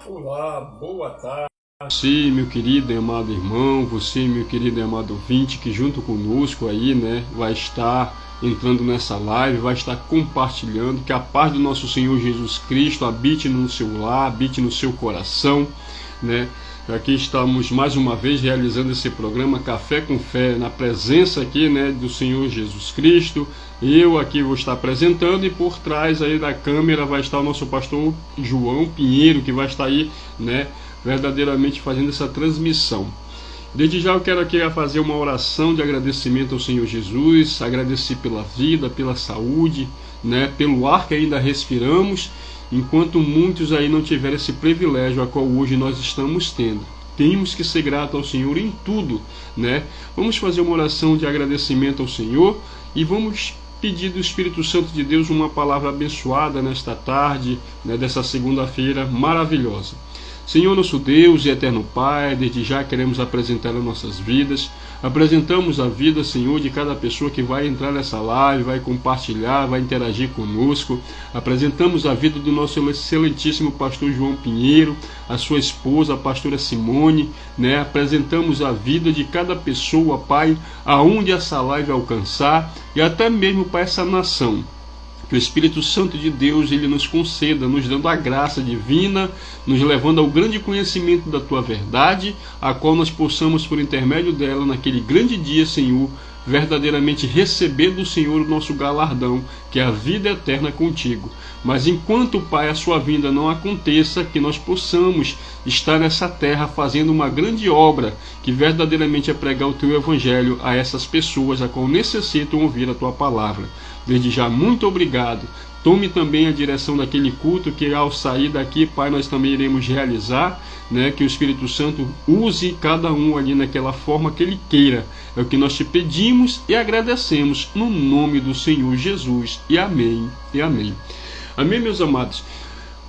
Olá, boa tarde. Você, meu querido e amado irmão, você, meu querido e amado ouvinte, que junto conosco aí, vai estar entrando nessa live, vai estar compartilhando, que a paz do nosso Senhor Jesus Cristo habite no seu lar, habite no seu coração, Aqui estamos mais uma vez realizando esse programa Café com Fé, na presença aqui, do Senhor Jesus Cristo. Eu aqui vou estar apresentando e por trás aí da câmera vai estar o nosso pastor João Pinheiro, que vai estar aí, verdadeiramente fazendo essa transmissão. Desde já eu quero aqui fazer uma oração de agradecimento ao Senhor Jesus, agradecer pela vida, pela saúde, pelo ar que ainda respiramos, enquanto muitos aí não tiveram esse privilégio a qual hoje nós estamos tendo. Temos que ser gratos ao Senhor em tudo, Vamos fazer uma oração de agradecimento ao Senhor e vamos pedir do Espírito Santo de Deus uma palavra abençoada nesta tarde, dessa segunda-feira maravilhosa. Senhor nosso Deus e eterno Pai, desde já queremos apresentar as nossas vidas. Apresentamos a vida, Senhor, de cada pessoa que vai entrar nessa live, vai compartilhar, vai interagir conosco. Apresentamos a vida do nosso excelentíssimo pastor João Pinheiro, a sua esposa, a pastora Simone, Apresentamos a vida de cada pessoa, Pai, aonde essa live alcançar e até mesmo para essa nação. Que o Espírito Santo de Deus ele nos conceda, nos dando a graça divina, nos levando ao grande conhecimento da Tua verdade, a qual nós possamos, por intermédio dela, naquele grande dia, Senhor, verdadeiramente receber do Senhor o nosso galardão, que é a vida eterna contigo. Mas enquanto, Pai, a sua vinda não aconteça, que nós possamos estar nessa terra fazendo uma grande obra, que verdadeiramente é pregar o Teu Evangelho a essas pessoas, a qual necessitam ouvir a Tua palavra. Desde já, muito obrigado. Tome também a direção daquele culto que ao sair daqui, Pai, nós também iremos realizar, que o Espírito Santo use cada um ali naquela forma que Ele queira. É o que nós te pedimos e agradecemos no nome do Senhor Jesus. E amém, e amém. Amém, meus amados.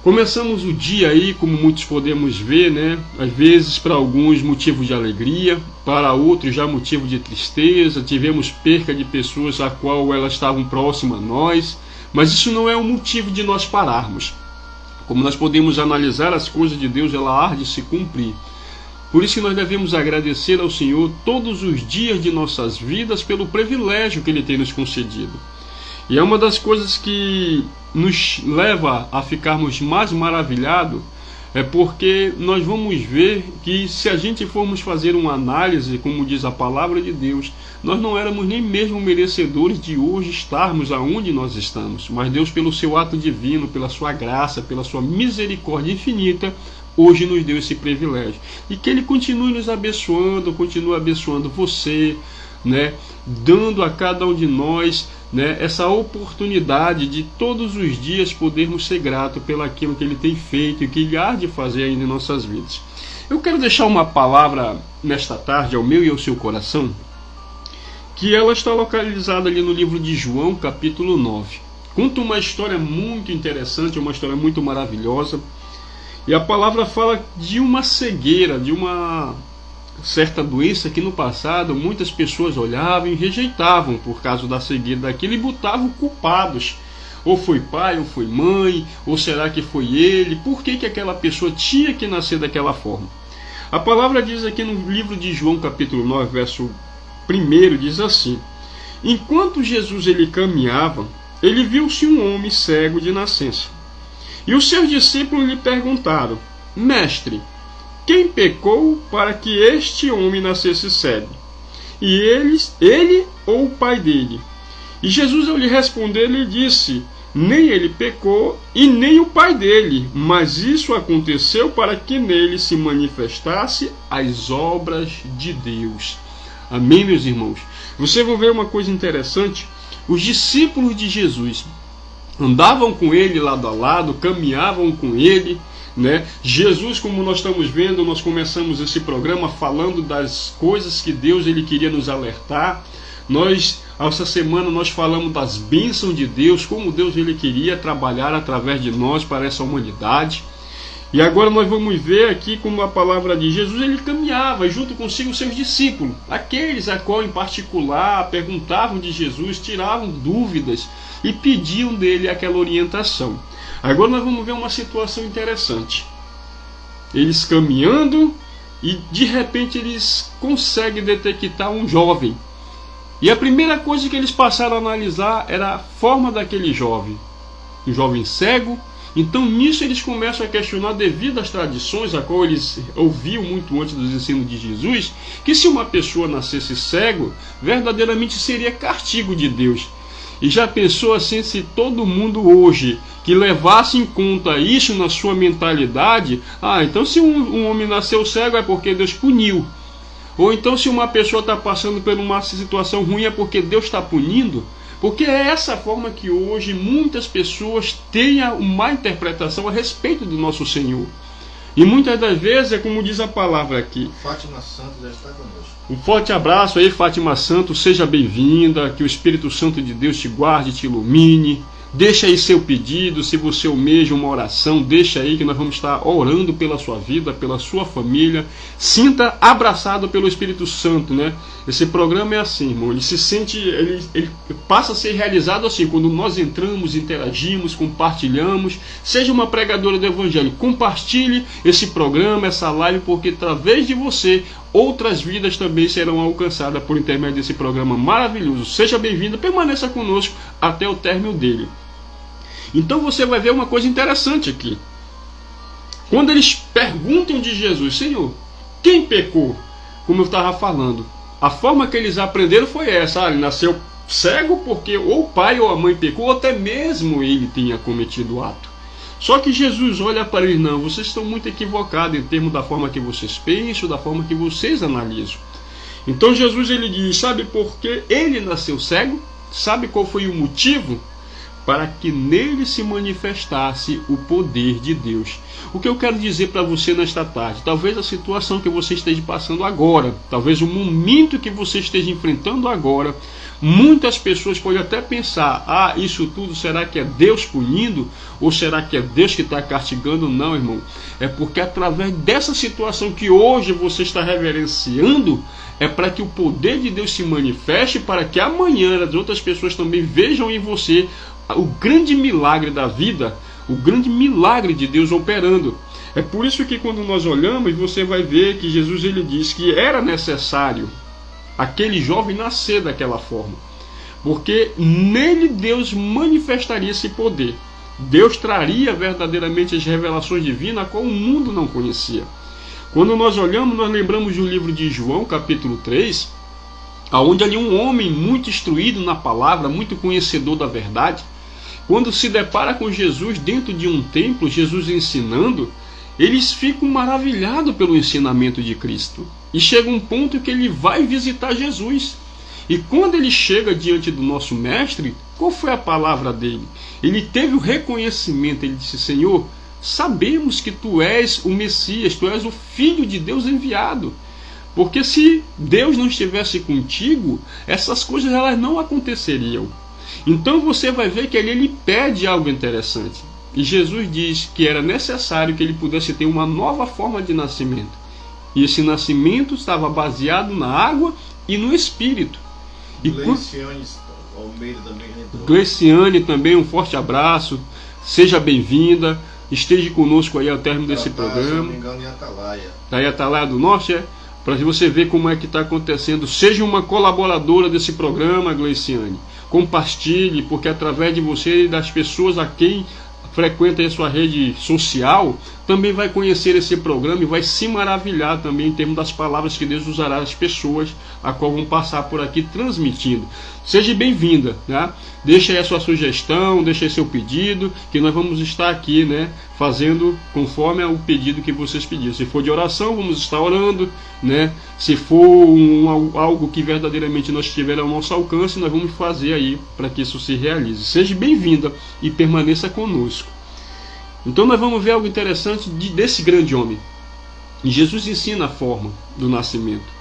Começamos o dia aí, como muitos podemos ver, às vezes para alguns motivo de alegria, para outros já motivo de tristeza. Tivemos perca de pessoas a qual elas estavam próximas a nós, mas isso não é um motivo de nós pararmos. Como nós podemos analisar as coisas de Deus, ela há de se cumprir. Por isso que nós devemos agradecer ao Senhor todos os dias de nossas vidas pelo privilégio que Ele tem nos concedido. E é uma das coisas que nos leva a ficarmos mais maravilhados, é porque nós vamos ver que se a gente formos fazer uma análise, como diz a palavra de Deus, nós não éramos nem mesmo merecedores de hoje estarmos aonde nós estamos. Mas Deus, pelo seu ato divino, pela sua graça, pela sua misericórdia infinita, hoje nos deu esse privilégio. E que Ele continue nos abençoando, continue abençoando você, dando a cada um de nós essa oportunidade de todos os dias podermos ser gratos pelo aquilo que Ele tem feito e que Ele há de fazer ainda em nossas vidas. Eu quero deixar uma palavra nesta tarde ao meu e ao seu coração, que ela está localizada ali no livro de João, capítulo 9. Conta uma história muito interessante, uma história muito maravilhosa, e a palavra fala de uma cegueira, de uma certa doença que no passado muitas pessoas olhavam e rejeitavam por causa da cegueira daquilo e botavam culpados. Ou foi pai, ou foi mãe, ou será que foi ele? Por que aquela pessoa tinha que nascer daquela forma? A palavra diz aqui no livro de João capítulo 9, verso 1, diz assim: enquanto Jesus ele caminhava, ele viu-se um homem cego de nascença. E os seus discípulos lhe perguntaram: Mestre, quem pecou para que este homem nascesse cego? E ele ou o pai dele? E Jesus, ao lhe responder, lhe disse: nem ele pecou e nem o pai dele, mas isso aconteceu para que nele se manifestasse as obras de Deus. Amém, meus irmãos? Você vai ver uma coisa interessante. Os discípulos de Jesus andavam com ele lado a lado, caminhavam com ele, Jesus, como nós estamos vendo, nós começamos esse programa falando das coisas que Deus ele queria nos alertar. Essa semana nós falamos das bênçãos de Deus, como Deus ele queria trabalhar através de nós para essa humanidade. E agora nós vamos ver aqui como a palavra de Jesus, ele caminhava junto consigo os seus discípulos, aqueles a qual em particular perguntavam de Jesus, tiravam dúvidas e pediam dele aquela orientação. Agora nós vamos ver uma situação interessante. eles caminhando, e de repente eles conseguem detectar um jovem. E a primeira coisa que eles passaram a analisar era a forma daquele jovem. Um jovem cego. Então nisso eles começam a questionar, devido às tradições a qual eles ouviam muito antes dos ensinos de Jesus, que se uma pessoa nascesse cego, verdadeiramente seria castigo de Deus. E já pensou assim, se todo mundo hoje que levasse em conta isso na sua mentalidade, então se um homem nasceu cego é porque Deus puniu. Ou então se uma pessoa está passando por uma situação ruim é porque Deus está punindo. Porque é essa forma que hoje muitas pessoas têm uma interpretação a respeito do nosso Senhor. E muitas das vezes é como diz a palavra aqui. Fátima Santos já está conosco. Um forte abraço aí, Fátima Santos, seja bem-vinda, que o Espírito Santo de Deus te guarde, te ilumine. Deixa aí seu pedido, se você almeja uma oração, deixa aí que nós vamos estar orando pela sua vida, pela sua família. Sinta abraçado pelo Espírito Santo, né? Esse programa é assim, irmão, ele se sente, ele passa a ser realizado assim, quando nós entramos, interagimos, compartilhamos. Seja uma pregadora do Evangelho, compartilhe esse programa, essa live, porque através de você, outras vidas também serão alcançadas por intermédio desse programa maravilhoso. Seja bem-vindo, permaneça conosco até o término dele. Então você vai ver uma coisa interessante aqui. Quando eles perguntam de Jesus, Senhor, quem pecou? Como eu estava falando, a forma que eles aprenderam foi essa. Ele nasceu cego porque ou o pai ou a mãe pecou, ou até mesmo ele tinha cometido o ato. Só que Jesus olha para eles, não, vocês estão muito equivocados em termos da forma que vocês pensam, da forma que vocês analisam. Então Jesus ele diz, sabe por que ele nasceu cego? Sabe qual foi o motivo? Para que nele se manifestasse o poder de Deus. O que eu quero dizer para você nesta tarde, talvez a situação que você esteja passando agora, talvez o momento que você esteja enfrentando agora, muitas pessoas podem até pensar, isso tudo será que é Deus punindo? Ou será que é Deus que está castigando? Não, irmão, é porque através dessa situação que hoje você está reverenciando, é para que o poder de Deus se manifeste, para que amanhã as outras pessoas também vejam em você o grande milagre da vida, o grande milagre de Deus operando. É por isso que quando nós olhamos, você vai ver que Jesus ele diz que era necessário aquele jovem nascer daquela forma, porque nele Deus manifestaria esse poder. Deus traria verdadeiramente as revelações divinas a qual o mundo não conhecia. Quando nós olhamos, nós lembramos do livro de João, capítulo 3, onde ali um homem muito instruído na palavra, muito conhecedor da verdade, quando se depara com Jesus dentro de um templo, Jesus ensinando, eles ficam maravilhados pelo ensinamento de Cristo. E chega um ponto que ele vai visitar Jesus. E quando ele chega diante do nosso mestre, qual foi a palavra dele? Ele teve o reconhecimento, ele disse, Senhor, sabemos que tu és o Messias, tu és o Filho de Deus enviado. Porque se Deus não estivesse contigo, essas coisas elas não aconteceriam. Então você vai ver que ele pede algo interessante. E Jesus diz que era necessário que ele pudesse ter uma nova forma de nascimento. E esse nascimento estava baseado na água e no Espírito. E Gleiciane também, um forte abraço. Seja bem-vinda. Esteja conosco aí ao término desse programa. Se não me engano, em Atalaia. Está em Atalaia do Norte, é? Para você ver como é que está acontecendo. Seja uma colaboradora desse programa, Gleiciane. Compartilhe, porque através de você e das pessoas a quem frequenta a sua rede social, também vai conhecer esse programa e vai se maravilhar também em termos das palavras que Deus usará às pessoas a qual vão passar por aqui transmitindo. Seja bem-vinda, né? Deixa aí a sua sugestão, deixa aí seu pedido, que nós vamos estar aqui, né, fazendo conforme o pedido que vocês pediram. Se for de oração, vamos estar orando, né? Se for algo que verdadeiramente nós tiver ao nosso alcance, nós vamos fazer aí para que isso se realize. Seja bem-vinda e permaneça conosco. Então nós vamos ver algo interessante desse grande homem. E Jesus ensina a forma do nascimento.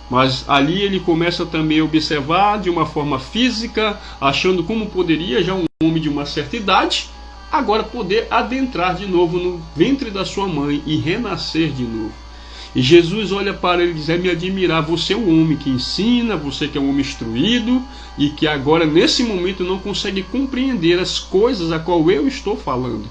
Mas ali ele começa também a observar de uma forma física, achando como poderia já um homem de uma certa idade, agora poder adentrar de novo no ventre da sua mãe e renascer de novo. E Jesus olha para ele e diz, me admirar, você é um homem que ensina, você que é um homem instruído, e que agora nesse momento não consegue compreender as coisas a qual eu estou falando.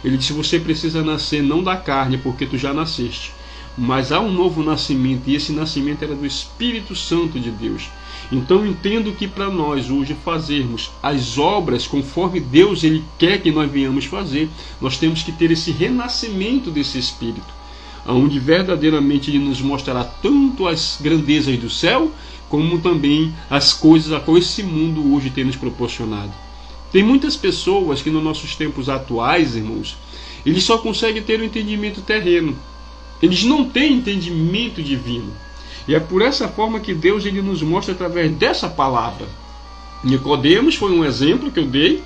Ele disse: você precisa nascer não da carne, porque tu já nasceste, mas há um novo nascimento, e esse nascimento era do Espírito Santo de Deus. Então entendo que para nós hoje fazermos as obras conforme Deus ele quer que nós venhamos fazer, nós temos que ter esse renascimento desse Espírito, onde verdadeiramente ele nos mostrará tanto as grandezas do céu, como também as coisas a qual esse mundo hoje tem nos proporcionado. Tem muitas pessoas que nos nossos tempos atuais, irmãos, eles só conseguem ter um entendimento terreno. Eles não têm entendimento divino. E é por essa forma que Deus ele nos mostra através dessa palavra. Nicodemos foi um exemplo que eu dei,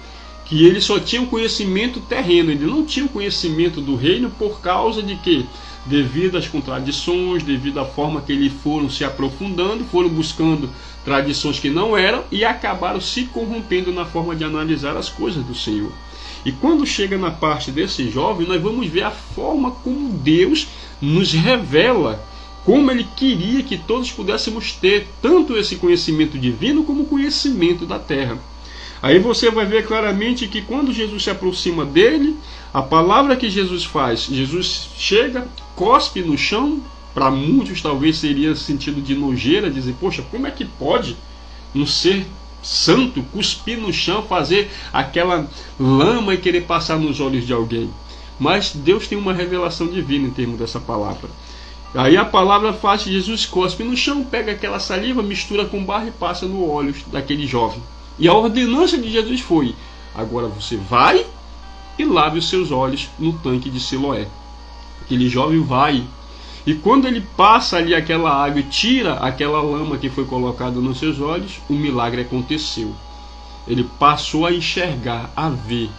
que ele só tinha um conhecimento terreno, ele não tinha um conhecimento do reino por causa de quê? Devido às contradições, devido à forma que eles foram se aprofundando, foram buscando tradições que não eram e acabaram se corrompendo na forma de analisar as coisas do Senhor. E quando chega na parte desse jovem, nós vamos ver a forma como Deus nos revela como ele queria que todos pudéssemos ter tanto esse conhecimento divino como o conhecimento da terra. Aí você vai ver claramente que quando Jesus se aproxima dele, a palavra que Jesus faz, Jesus chega, cospe no chão. Para muitos talvez seria sentido de nojeira, dizer: poxa, como é que pode um ser santo cuspir no chão, fazer aquela lama e querer passar nos olhos de alguém? Mas Deus tem uma revelação divina em termos dessa palavra. Aí a palavra faz que Jesus cospe no chão, pega aquela saliva, mistura com barro e passa no olhos daquele jovem. E a ordenança de Jesus foi: agora você vai e lave os seus olhos no tanque de Siloé. Aquele jovem vai, e quando ele passa ali aquela água e tira aquela lama que foi colocada nos seus olhos, o milagre aconteceu. Ele passou a enxergar, a ver.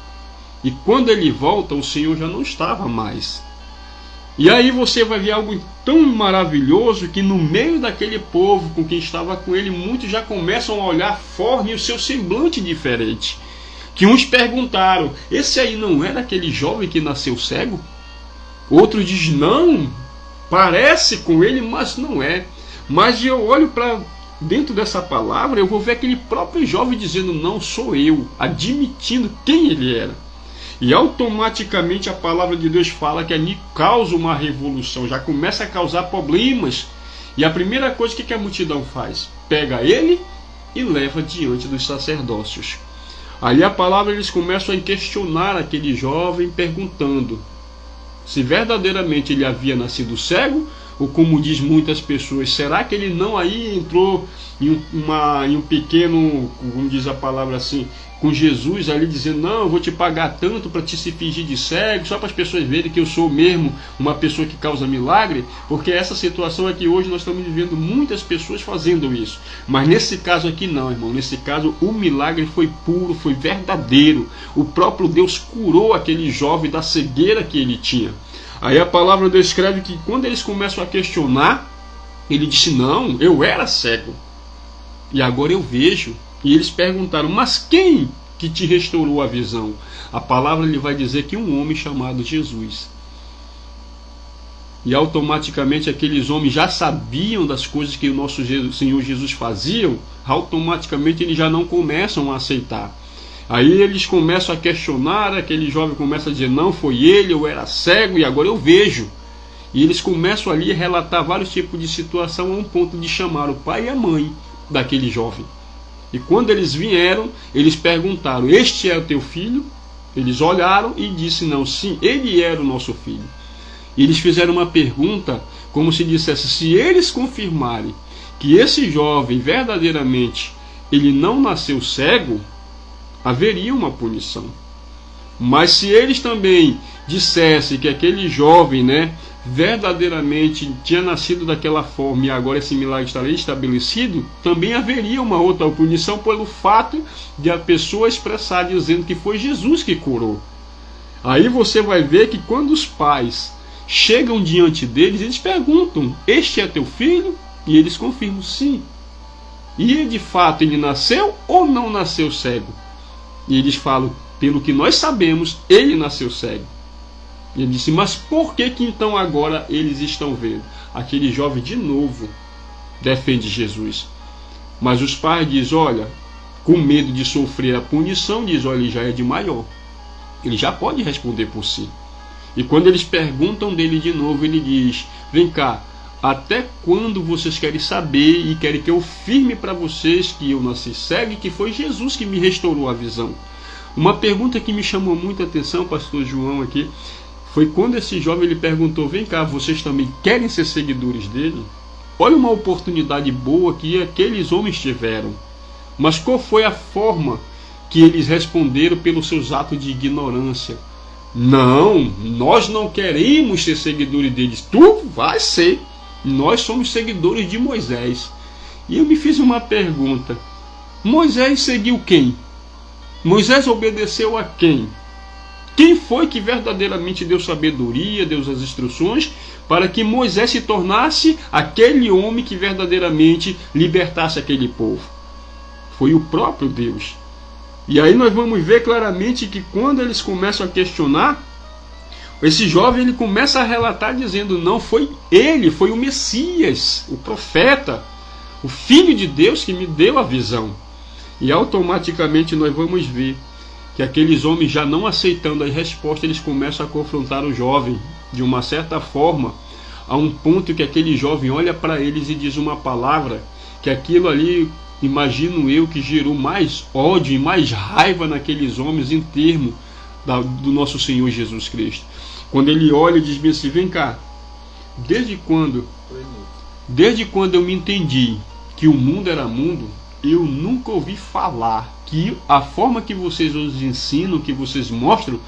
E quando ele volta, o Senhor já não estava mais. E aí você vai ver algo tão maravilhoso que no meio daquele povo com quem estava com ele, muitos já começam a olhar forma e o seu semblante diferente. Que uns perguntaram: esse aí não era aquele jovem que nasceu cego? Outro diz: não, parece com ele, mas não é. Mas eu olho para dentro dessa palavra, eu vou ver aquele próprio jovem dizendo: não, sou eu, admitindo quem ele era. E automaticamente a palavra de Deus fala que ali causa uma revolução, já começa a causar problemas. E a primeira coisa que a multidão faz? Pega ele e leva diante dos sacerdócios. Ali a palavra, eles começam a questionar aquele jovem, perguntando se verdadeiramente ele havia nascido cego, ou como diz muitas pessoas, será que ele não aí entrou em um pequeno, como diz a palavra assim, com Jesus ali dizendo: não, eu vou te pagar tanto para te se fingir de cego, só para as pessoas verem que eu sou mesmo uma pessoa que causa milagre? Porque essa situação é que hoje nós estamos vivendo muitas pessoas fazendo isso. Mas nesse caso aqui não, irmão. Nesse caso o milagre foi puro, foi verdadeiro. O próprio Deus curou aquele jovem da cegueira que ele tinha. Aí a palavra descreve que quando eles começam a questionar, ele disse: não, eu era cego e agora eu vejo. E eles perguntaram: mas quem que te restaurou a visão? A palavra lhe vai dizer que um homem chamado Jesus. E automaticamente aqueles homens já sabiam das coisas que o nosso Senhor Jesus fazia, automaticamente eles já não começam a aceitar. Aí eles começam a questionar, aquele jovem começa a dizer: não, foi ele, eu era cego e agora eu vejo. E eles começam ali a relatar vários tipos de situação, a um ponto de chamar o pai e a mãe daquele jovem. E quando eles vieram, eles perguntaram: este é o teu filho? Eles olharam e disseram: não, sim, ele era o nosso filho. E eles fizeram uma pergunta como se dissesse: se eles confirmarem que esse jovem verdadeiramente ele não nasceu cego, haveria uma punição. Mas se eles também dissessem que aquele jovem, verdadeiramente tinha nascido daquela forma e agora esse milagre estaria estabelecido, também haveria uma outra punição pelo fato de a pessoa expressar dizendo que foi Jesus que curou. Aí você vai ver que quando os pais chegam diante deles, eles perguntam: este é teu filho? E eles confirmam: sim. E de fato ele nasceu ou não nasceu cego? E eles falam: pelo que nós sabemos, ele nasceu cego. E ele disse: mas por que então agora eles estão vendo? Aquele jovem de novo defende Jesus. Mas os pais dizem: olha, com medo de sofrer a punição, diz: olha, ele já é de maior. Ele já pode responder por si. E quando eles perguntam dele de novo, ele diz: vem cá, até quando vocês querem saber e querem que eu firme para vocês que eu nasci cego e que foi Jesus que me restaurou a visão? Uma pergunta que me chamou muita atenção, pastor João, aqui, foi quando esse jovem ele perguntou: vem cá, vocês também querem ser seguidores dele? Olha uma oportunidade boa que aqueles homens tiveram. Mas qual foi a forma que eles responderam pelos seus atos de ignorância? Não, nós não queremos ser seguidores deles. Tu vai ser. Nós somos seguidores de Moisés. E eu me fiz uma pergunta: Moisés seguiu quem? Moisés obedeceu a quem? Quem foi que verdadeiramente deu sabedoria, deu as instruções para que Moisés se tornasse aquele homem que verdadeiramente libertasse aquele povo? Foi o próprio Deus. E aí nós vamos ver claramente que quando eles começam a questionar, esse jovem ele começa a relatar dizendo: não foi ele, foi o Messias, o profeta, o Filho de Deus que me deu a visão. E automaticamente nós vamos ver que aqueles homens, já não aceitando a resposta, eles começam a confrontar o jovem de uma certa forma, a um ponto que aquele jovem olha para eles e diz uma palavra que aquilo ali, imagino eu, que gerou mais ódio e mais raiva naqueles homens em termos do nosso Senhor Jesus Cristo. Quando ele olha e diz assim: vem cá, desde quando eu me entendi que o mundo era mundo, eu nunca ouvi falar que a forma que vocês os ensinam, que vocês mostram,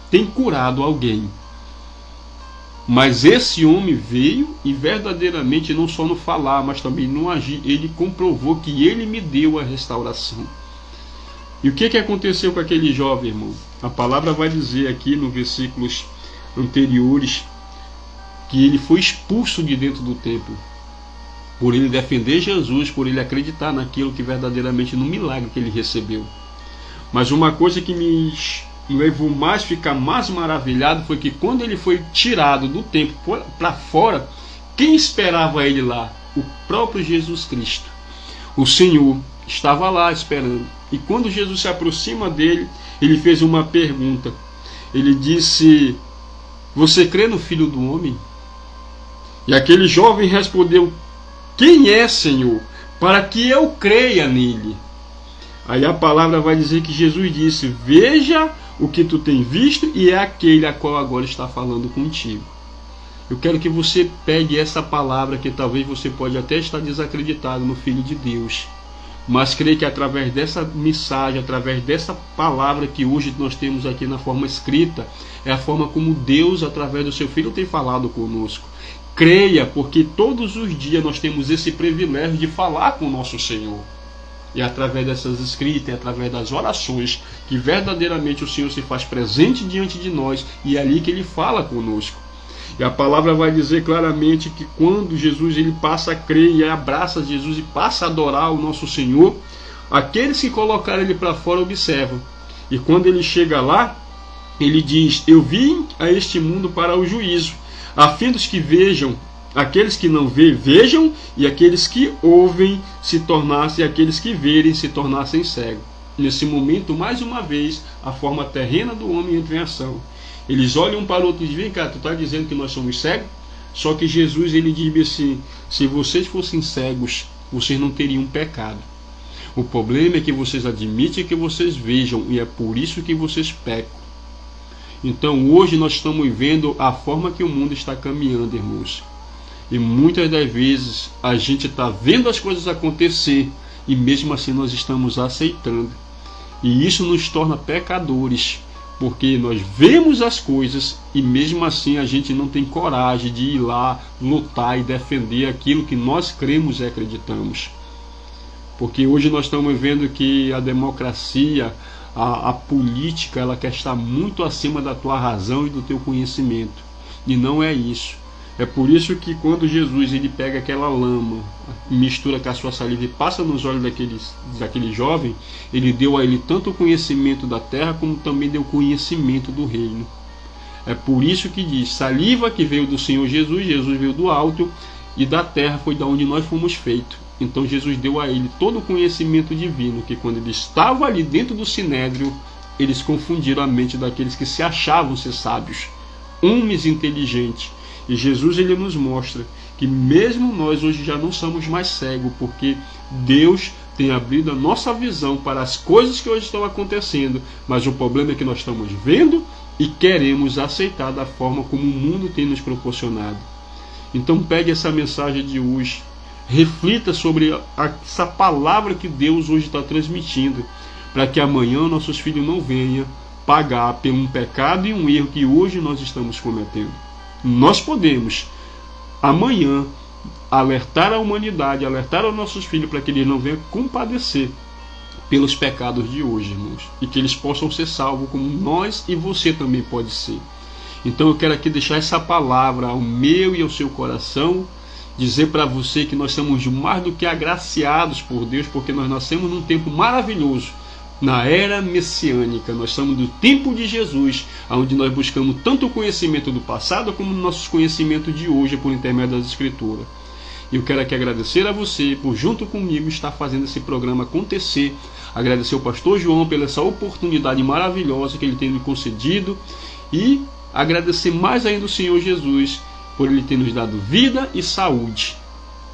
tem curado alguém. Mas esse homem veio e verdadeiramente não só no falar, mas também no agir, ele comprovou que ele me deu a restauração. E o que aconteceu com aquele jovem, irmão? A palavra vai dizer aqui nos versículos anteriores que ele foi expulso de dentro do templo, por ele defender Jesus, por ele acreditar naquilo que verdadeiramente, no milagre que ele recebeu. Mas uma coisa que me levou mais a ficar mais maravilhado foi que quando ele foi tirado do templo para fora, quem esperava ele lá? O próprio Jesus Cristo. O Senhor estava lá esperando. E quando Jesus se aproxima dele, ele fez uma pergunta. Ele disse: você crê no Filho do Homem? E aquele jovem respondeu: quem é, Senhor, para que eu creia nele? Aí a palavra vai dizer que Jesus disse: veja o que tu tem visto, e é aquele a qual agora está falando contigo. Eu quero que você pegue essa palavra, que talvez você pode até estar desacreditado no Filho de Deus, mas creio que através dessa mensagem, através dessa palavra que hoje nós temos aqui na forma escrita, é a forma como Deus, através do seu Filho, tem falado conosco. Creia, porque todos os dias nós temos esse privilégio de falar com o nosso Senhor. E através dessas escritas, através das orações, que verdadeiramente o Senhor se faz presente diante de nós, e é ali que Ele fala conosco. E a palavra vai dizer claramente que quando Jesus ele passa a crer e abraça Jesus e passa a adorar o nosso Senhor, aqueles que colocaram ele para fora observam. E quando ele chega lá, ele diz: eu vim a este mundo para o juízo, a fim dos que vejam, aqueles que não veem, vejam, e aqueles que ouvem se tornassem, aqueles que verem se tornassem cegos. Nesse momento, mais uma vez, a forma terrena do homem entra em ação. Eles olham um para o outro e dizem: vem cá, tu está dizendo que nós somos cegos? Só que Jesus ele diz assim: se vocês fossem cegos, vocês não teriam pecado. O problema é que vocês admitem que vocês vejam, e é por isso que vocês pecam. Então hoje nós estamos vendo a forma que o mundo está caminhando, irmãos. E muitas das vezes a gente está vendo as coisas acontecer e mesmo assim nós estamos aceitando. E isso nos torna pecadores, porque nós vemos as coisas e mesmo assim a gente não tem coragem de ir lá lutar e defender aquilo que nós cremos e acreditamos. Porque hoje nós estamos vendo que a democracia, a política, ela quer estar muito acima da tua razão e do teu conhecimento. E não é isso. É por isso que quando Jesus ele pega aquela lama, mistura com a sua saliva e passa nos olhos daquele jovem, ele deu a ele tanto o conhecimento da terra como também deu conhecimento do reino. É por isso que diz: saliva que veio do Senhor Jesus, Jesus veio do alto, e da terra foi da onde nós fomos feitos. Então Jesus deu a ele todo o conhecimento divino, que quando ele estava ali dentro do sinédrio, eles confundiram a mente daqueles que se achavam ser sábios, homens inteligentes. E Jesus ele nos mostra que mesmo nós hoje já não somos mais cegos, porque Deus tem abrido a nossa visão para as coisas que hoje estão acontecendo, mas o problema é que nós estamos vendo e queremos aceitar da forma como o mundo tem nos proporcionado. Então pegue essa mensagem de hoje, reflita sobre essa palavra que Deus hoje está transmitindo, para que amanhã nossos filhos não venham pagar por um pecado e um erro que hoje nós estamos cometendo. Nós podemos amanhã alertar a humanidade, alertar os nossos filhos para que eles não venham compadecer pelos pecados de hoje, irmãos, e que eles possam ser salvos como nós e você também pode ser. Então eu quero aqui deixar essa palavra ao meu e ao seu coração, dizer para você que nós somos mais do que agraciados por Deus, porque nós nascemos num tempo maravilhoso, na era messiânica. Nós somos do tempo de Jesus, onde nós buscamos tanto o conhecimento do passado como o nosso conhecimento de hoje por intermédio das Escrituras. E eu quero aqui agradecer a você por junto comigo estar fazendo esse programa acontecer, agradecer ao pastor João pela essa oportunidade maravilhosa que ele tem me concedido e agradecer mais ainda o Senhor Jesus por ele ter nos dado vida e saúde.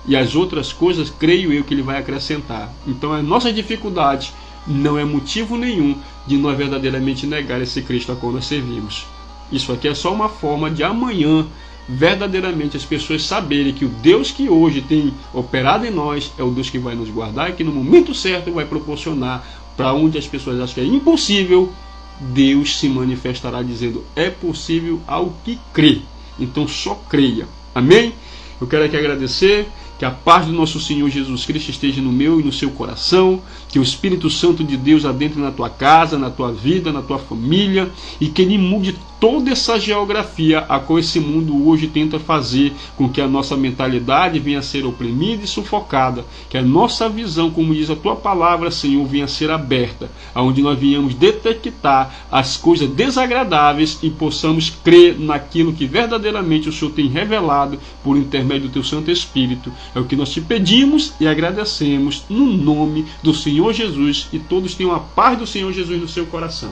E as outras coisas, creio eu, que ele vai acrescentar. Então a nossa dificuldade não é motivo nenhum de nós verdadeiramente negar esse Cristo a qual nós servimos. Isso aqui é só uma forma de amanhã verdadeiramente as pessoas saberem que o Deus que hoje tem operado em nós é o Deus que vai nos guardar e que no momento certo vai proporcionar para onde as pessoas acham que é impossível, Deus se manifestará dizendo é possível ao que crê. Então só creia. Amém? Eu quero aqui agradecer, que a paz do nosso Senhor Jesus Cristo esteja no meu e no seu coração, que o Espírito Santo de Deus adentre na tua casa, na tua vida, na tua família, e que Ele mude toda essa geografia a qual esse mundo hoje tenta fazer com que a nossa mentalidade venha a ser oprimida e sufocada, que a nossa visão, como diz a tua palavra, Senhor, venha a ser aberta, aonde nós venhamos detectar as coisas desagradáveis e possamos crer naquilo que verdadeiramente o Senhor tem revelado por intermédio do teu Santo Espírito. É o que nós te pedimos e agradecemos no nome do Senhor Jesus, e todos tenham a paz do Senhor Jesus no seu coração.